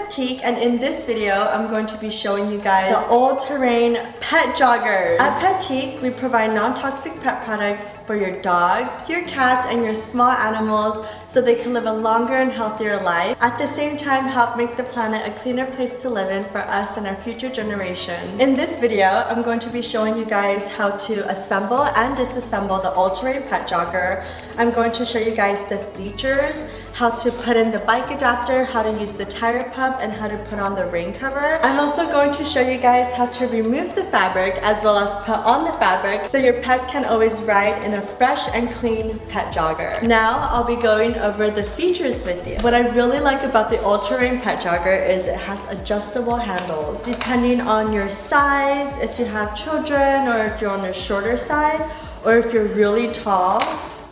Pet-Teek, and in this video I'm going to be showing you guys the all-terrain pet joggers. At Pet-Teek, we provide non-toxic pet products for your dogs, your cats, and your small animals so they can live a longer and healthier life. At the same time, help make the planet a cleaner place to live in for us and our future generations. In this video, I'm going to be showing you guys how to assemble and disassemble the all-terrain pet jogger. I'm going to show you guys the features, how to put in the bike adapter, how to use the tire pump, and how to put on the rain cover. I'm also going to show you guys how to remove the fabric as well as put on the fabric so your pets can always ride in a fresh and clean pet jogger. Now I'll be going over the features with you. What I really like about the all-terrain pet jogger is it has adjustable handles. Depending on your size, if you have children or if you're on the shorter side, or if you're really tall,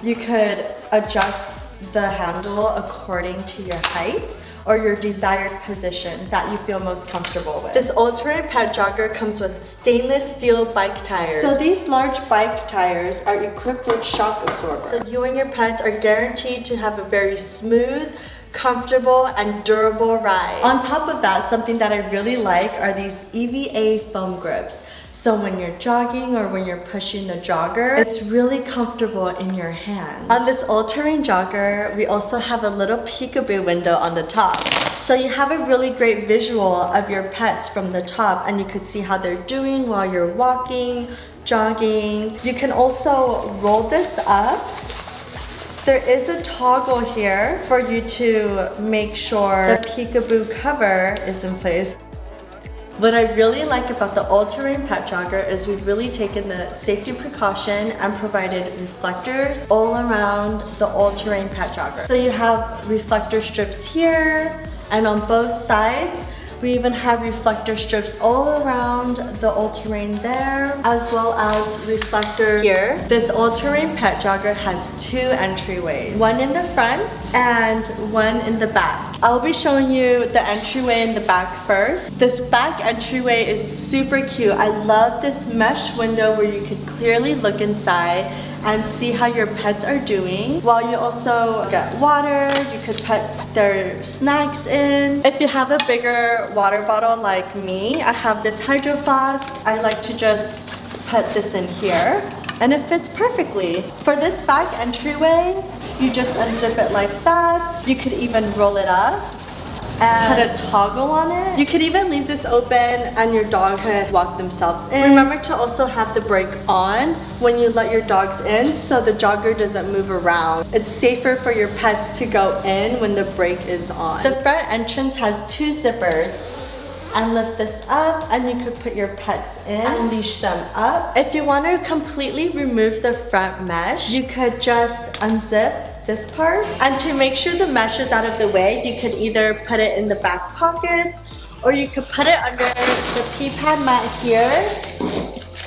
you could adjust the handle according to your height or your desired position that you feel most comfortable with. This all-terrain pet jogger comes with stainless steel bike tires. So these large bike tires are equipped with shock absorber. So you and your pets are guaranteed to have a very smooth, comfortable, and durable ride. On top of that, something that I really like are these EVA foam grips. So when you're jogging or when you're pushing the jogger, it's really comfortable in your hands. On this all-terrain jogger, we also have a little peekaboo window on the top. So you have a really great visual of your pets from the top, and you could see how they're doing while you're walking, jogging. You can also roll this up. There is a toggle here for you to make sure the peekaboo cover is in place. What I really like about the all-terrain pet jogger is we've really taken the safety precaution and provided reflectors all around the all-terrain pet jogger. So you have reflector strips here and on both sides. We even have reflector strips all around the all-terrain there, as well as reflector here. This all-terrain pet jogger has two entryways, one in the front and one in the back. I'll be showing you the entryway in the back first. This back entryway is super cute. I love this mesh window where you can clearly look inside and see how your pets are doing. While you also get water, you could put their snacks in. If you have a bigger water bottle like me, I have this hydro flask. I like to just put this in here and it fits perfectly. For this back entryway, you just unzip it like that. You could even roll it up and put a toggle on it. You could even leave this open and your dog could walk themselves in. Remember to also have the brake on when you let your dogs in so the jogger doesn't move around. It's safer for your pets to go in when the brake is on. The front entrance has two zippers. And lift this up and you could put your pets in and leash them up. If you want to completely remove the front mesh, you could just unzip this part. And to make sure the mesh is out of the way, you could either put it in the back pockets or you could put it under the pee pad mat here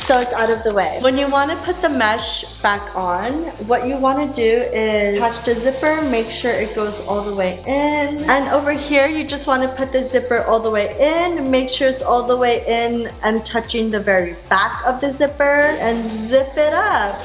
so it's out of the way. When you want to put the mesh back on, what you want to do is attach the zipper, make sure it goes all the way in. And over here, you just want to put the zipper all the way in, make sure it's all the way in and touching the very back of the zipper and zip it up.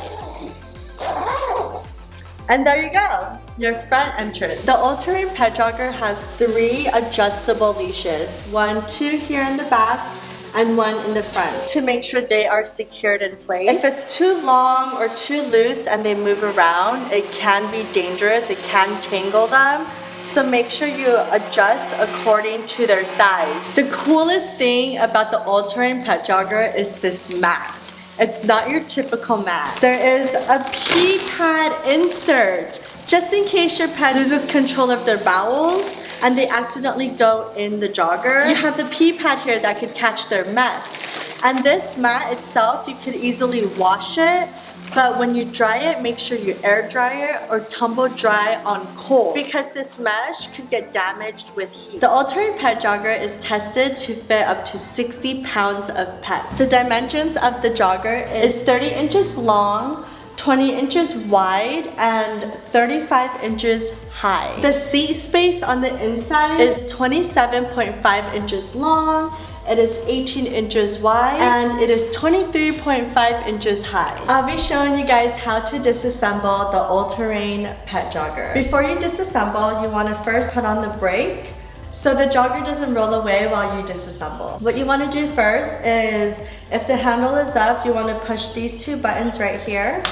And there you go, your front entrance. The all-terrain pet jogger has 3 adjustable leashes, 2 here in the back and 1 in the front to make sure they are secured in place. If it's too long or too loose and they move around, it can be dangerous, it can tangle them. So make sure you adjust according to their size. The coolest thing about the all-terrain pet jogger is this mat. It's not your typical mat. There is a pee pad insert, just in case your pet loses control of their bowels and they accidentally go in the jogger. You have the pee pad here that could catch their mess. And this mat itself, you could easily wash it, but when you dry it, make sure you air dry it or tumble dry on cold because this mesh could get damaged with heat. The all-terrain pet jogger is tested to fit up to 60 pounds of pets. The dimensions of the jogger is 30 inches long, 20 inches wide, and 35 inches high. The seat space on the inside is 27.5 inches long, it is 18 inches wide, and it is 23.5 inches high. I'll be showing you guys how to disassemble the all-terrain pet jogger. Before you disassemble, you want to first put on the brake so the jogger doesn't roll away while you disassemble. What you want to do first is, if the handle is up, you want to push these two buttons right here,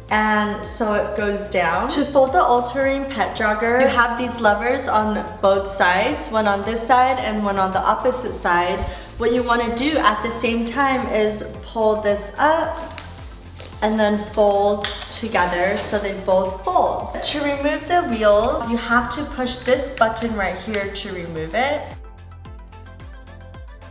and so it goes down. To fold the all-terrain pet jogger, you have these levers on both sides, one on this side and one on the opposite side. What you want to do at the same time is pull this up and then fold together so they both fold. To remove the wheels, you have to push this button right here to remove it.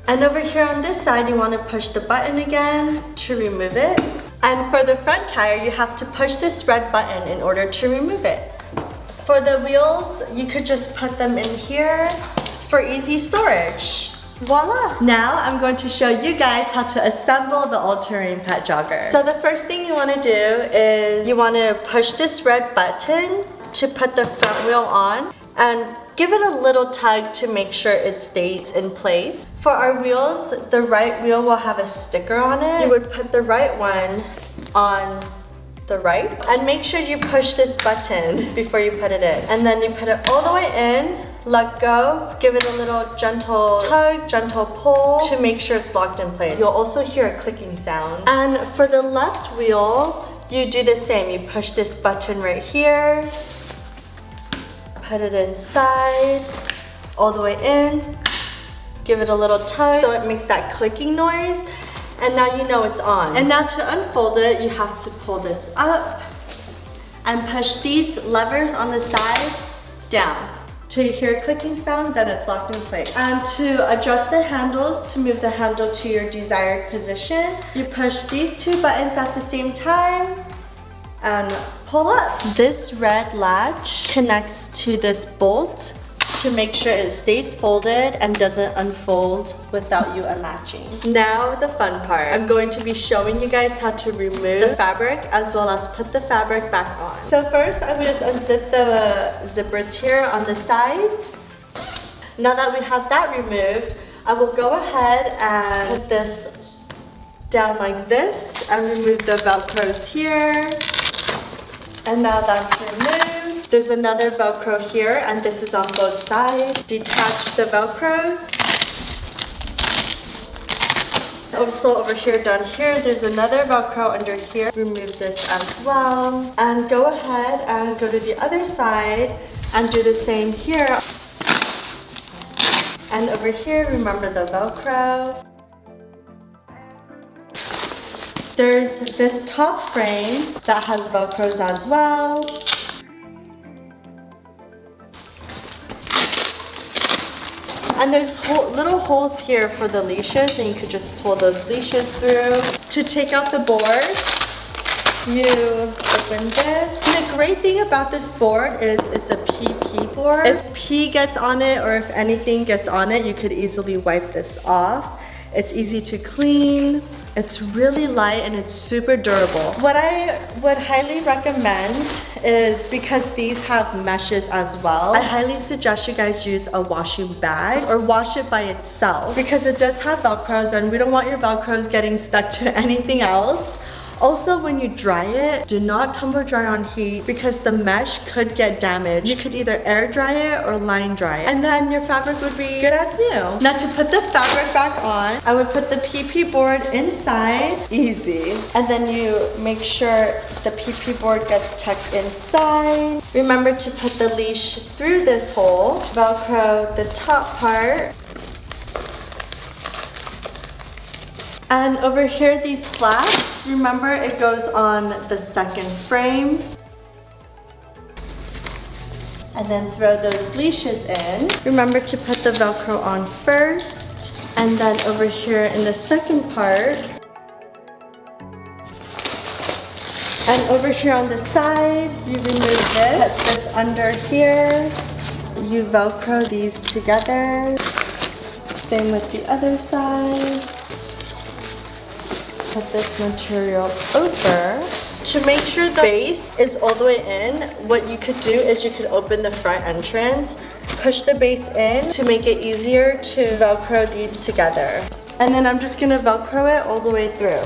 And over here on this side, you want to push the button again to remove it. And for the front tire, you have to push this red button in order to remove it. For the wheels, you could just put them in here for easy storage. Voila! Now I'm going to show you guys how to assemble the all-terrain pet jogger. So the first thing you want to do is you want to push this red button to put the front wheel on and give it a little tug to make sure it stays in place. For our wheels, the right wheel will have a sticker on it. You would put the right one on the right and make sure you push this button before you put it in. And then you put it all the way in, let go, give it a little gentle tug, gentle pull to make sure it's locked in place. You'll also hear a clicking sound. And for the left wheel, you do the same. You push this button right here, put it inside, all the way in, give it a little tug so it makes that clicking noise, and now you know it's on. And now to unfold it, you have to pull this up and push these levers on the side down. Till you hear a clicking sound, then it's locked in place. And to adjust the handles, to move the handle to your desired position, you push these two buttons at the same time and pull up. This red latch connects to this bolt to make sure it stays folded and doesn't unfold without you unlatching. Now the fun part. I'm going to be showing you guys how to remove the fabric as well as put the fabric back on. So first I will just unzip the zippers here on the sides. Now that we have that removed, I will go ahead and put this down like this and remove the Velcros here. And now that's removed. There's another Velcro here, and this is on both sides. Detach the Velcros. Also over here, down here, there's another Velcro under here. Remove this as well. And go ahead and go to the other side and do the same here. And over here, remember the Velcro. There's this top frame that has Velcros as well. And there's little holes here for the leashes, and you could just pull those leashes through. To take out the board, you open this. And the great thing about this board is it's a PP board. If pee gets on it or if anything gets on it, you could easily wipe this off. It's easy to clean. It's really light and it's super durable. What I would highly recommend is, because these have meshes as well, I highly suggest you guys use a washing bag or wash it by itself, because it does have Velcros and we don't want your Velcros getting stuck to anything else. Also, when you dry it, do not tumble dry on heat because the mesh could get damaged. You could either air dry it or line dry it, and then your fabric would be good as new. Now to put the fabric back on, I would put the PP board inside, easy. And then you make sure the PP board gets tucked inside. Remember to put the leash through this hole. Velcro the top part. And over here, these flaps, remember it goes on the second frame. And then throw those leashes in. Remember to put the Velcro on first. And then over here in the second part. And over here on the side, you remove this. Put this under here. You Velcro these together. Same with the other side. Put this material over. To make sure the base is all the way in, what you could do is you could open the front entrance, push the base in to make it easier to Velcro these together. And then I'm just gonna Velcro it all the way through.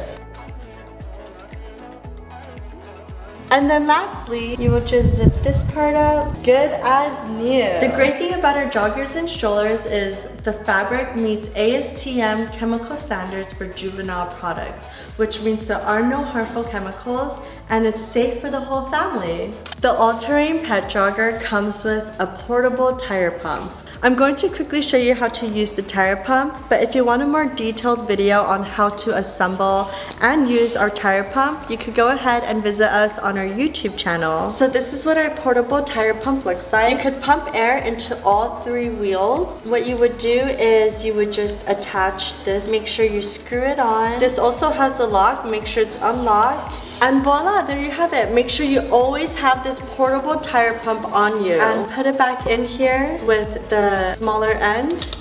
And then lastly, you will just zip this part up. Good as new. The great thing about our joggers and strollers is the fabric meets ASTM chemical standards for juvenile products, which means there are no harmful chemicals and it's safe for the whole family. The all-terrain pet jogger comes with a portable tire pump. I'm going to quickly show you how to use the tire pump, but if you want a more detailed video on how to assemble and use our tire pump, you could go ahead and visit us on our YouTube channel. So this is what our portable tire pump looks like. You could pump air into all 3 wheels. What you would do is you would just attach this, make sure you screw it on. This also has a lock, make sure it's unlocked. And voila, there you have it. Make sure you always have this portable tire pump on you. And put it back in here with the smaller end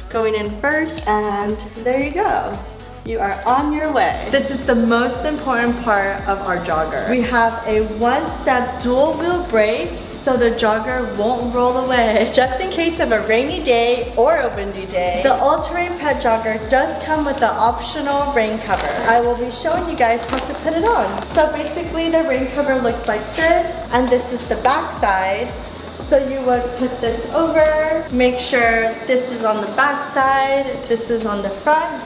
going in first. And there you go. You are on your way. This is the most important part of our jogger. We have a 1-step dual wheel brake, so the jogger won't roll away. Just in case of a rainy day or a windy day, the all-terrain pet jogger does come with the optional rain cover. I will be showing you guys how to put it on. So basically the rain cover looks like this, and this is the back side. So you would put this over, make sure this is on the back side, this is on the front.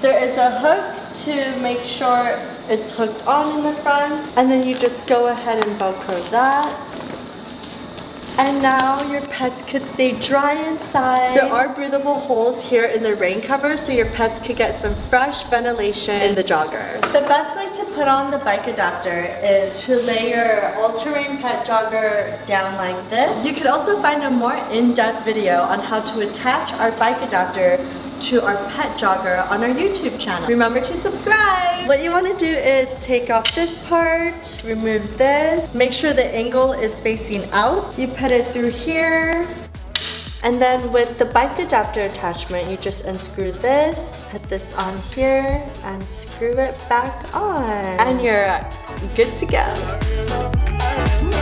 There is a hook to make sure it's hooked on in the front, and then you just go ahead and Velcro that. And now your pets could stay dry inside. There are breathable holes here in the rain cover so your pets could get some fresh ventilation in the jogger. The best way to put on the bike adapter is to lay your all-terrain pet jogger down like this. You could also find a more in-depth video on how to attach our bike adapter to our pet jogger on our YouTube channel. Remember to subscribe! What you want to do is take off this part, remove this, make sure the angle is facing out. You put it through here, and then with the bike adapter attachment, you just unscrew this, put this on here, and screw it back on. And you're good to go.